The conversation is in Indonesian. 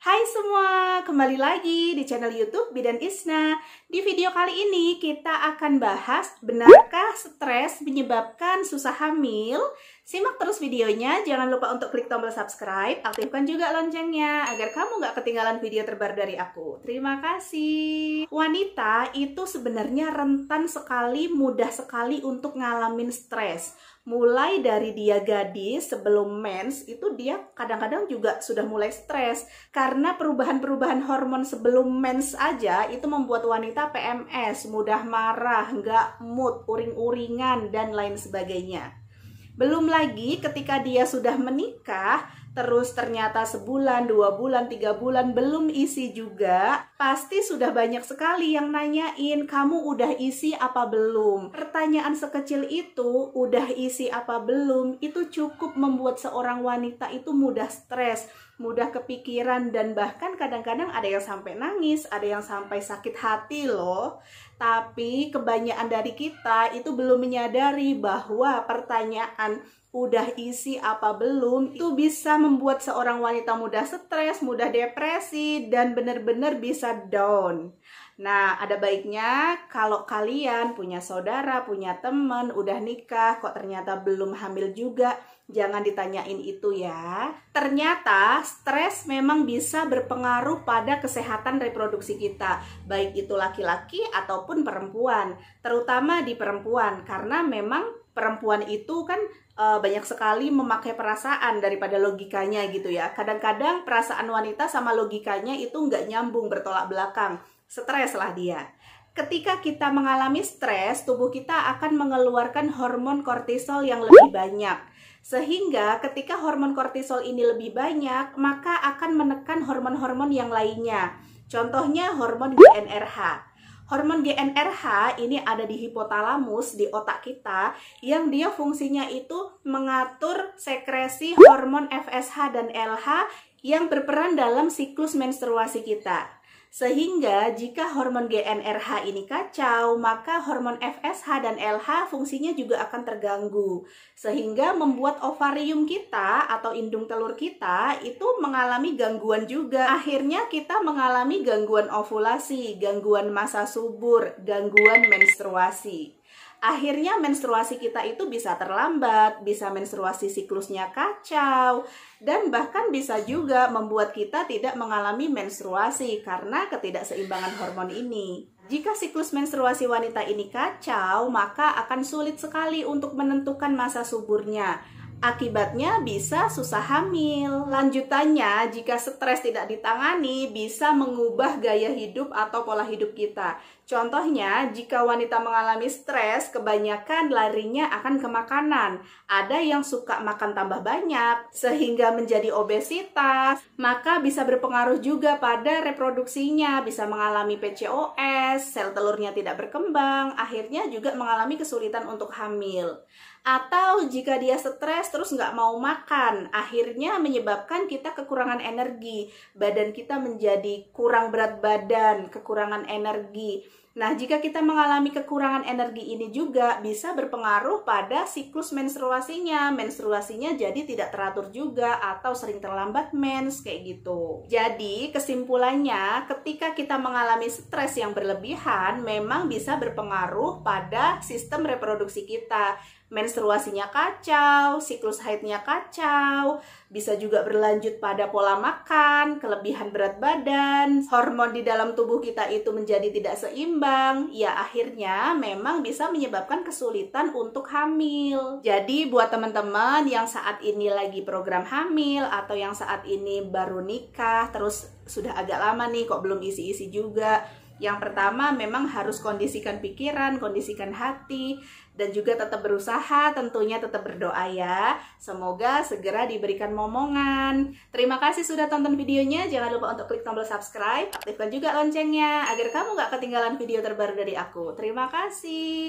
Hai semua, kembali lagi di channel YouTube Bidan Isna. Di video kali ini kita akan bahas, benarkah stres menyebabkan susah hamil? Simak terus videonya, jangan lupa untuk klik tombol subscribe, aktifkan juga loncengnya agar kamu nggak ketinggalan video terbaru dari aku. Terima kasih. Wanita itu sebenarnya rentan sekali, mudah sekali untuk ngalamin stres. Mulai dari dia gadis sebelum mens itu dia kadang-kadang juga sudah mulai stres karena perubahan-perubahan hormon sebelum mens aja itu membuat wanita PMS, mudah marah, nggak mood, uring-uringan dan lain sebagainya. Belum lagi ketika dia sudah menikah, terus ternyata sebulan, 2 bulan, 3 bulan belum isi juga, pasti sudah banyak sekali yang nanyain, kamu udah isi apa belum? Pertanyaan sekecil itu, udah isi apa belum, itu cukup membuat seorang wanita itu mudah stres, mudah kepikiran, dan bahkan kadang-kadang ada yang sampai nangis, ada yang sampai sakit hati loh. Tapi kebanyakan dari kita itu belum menyadari bahwa pertanyaan udah isi apa belum itu bisa membuat seorang wanita mudah stres, mudah depresi, dan benar-benar bisa down. Nah, ada baiknya kalau kalian punya saudara, punya teman, udah nikah, kok ternyata belum hamil juga, jangan ditanyain itu ya. Ternyata stres memang bisa berpengaruh pada kesehatan reproduksi kita, baik itu laki-laki ataupun perempuan, terutama di perempuan, karena memang perempuan itu kan banyak sekali memakai perasaan daripada logikanya gitu ya. Kadang-kadang perasaan wanita sama logikanya itu nggak nyambung, bertolak belakang. Stres lah dia. Ketika kita mengalami stres, tubuh kita akan mengeluarkan hormon kortisol yang lebih banyak. Sehingga ketika hormon kortisol ini lebih banyak, maka akan menekan hormon-hormon yang lainnya. Contohnya hormon GnRH. Hormon GnRH ini ada di hipotalamus, di otak kita, yang dia fungsinya itu mengatur sekresi hormon FSH dan LH yang berperan dalam siklus menstruasi kita. Sehingga jika hormon GnRH ini kacau, maka hormon FSH dan LH fungsinya juga akan terganggu. Sehingga membuat ovarium kita atau indung telur kita itu mengalami gangguan juga. Akhirnya kita mengalami gangguan ovulasi, gangguan masa subur, gangguan menstruasi. Akhirnya menstruasi kita itu bisa terlambat, bisa menstruasi siklusnya kacau, dan bahkan bisa juga membuat kita tidak mengalami menstruasi karena ketidakseimbangan hormon ini. Jika siklus menstruasi wanita ini kacau, maka akan sulit sekali untuk menentukan masa suburnya. Akibatnya bisa susah hamil. Lanjutannya, jika stres tidak ditangani, bisa mengubah gaya hidup atau pola hidup kita. Contohnya, jika wanita mengalami stres, kebanyakan larinya akan ke makanan. Ada yang suka makan tambah banyak, sehingga menjadi obesitas. Maka bisa berpengaruh juga pada reproduksinya, bisa mengalami PCOS, sel telurnya tidak berkembang, akhirnya juga mengalami kesulitan untuk hamil. Atau jika dia stres terus nggak mau makan, akhirnya menyebabkan kita kekurangan energi, badan kita menjadi kurang berat badan, kekurangan energi. Nah, jika kita mengalami kekurangan energi ini juga bisa berpengaruh pada siklus menstruasinya. Menstruasinya jadi tidak teratur juga atau sering terlambat mens kayak gitu. Jadi, kesimpulannya ketika kita mengalami stres yang berlebihan memang bisa berpengaruh pada sistem reproduksi kita. Menstruasinya kacau, siklus haidnya kacau, bisa juga berlanjut pada pola makan, kelebihan berat badan, hormon di dalam tubuh kita itu menjadi tidak seimbang, ya akhirnya memang bisa menyebabkan kesulitan untuk hamil. Jadi buat teman-teman yang saat ini lagi program hamil atau yang saat ini baru nikah, terus sudah agak lama nih kok belum isi-isi juga, yang pertama memang harus kondisikan pikiran, kondisikan hati, dan juga tetap berusaha, tentunya tetap berdoa ya. Semoga segera diberikan momongan. Terima kasih sudah tonton videonya, jangan lupa untuk klik tombol subscribe, aktifkan juga loncengnya agar kamu gak ketinggalan video terbaru dari aku. Terima kasih.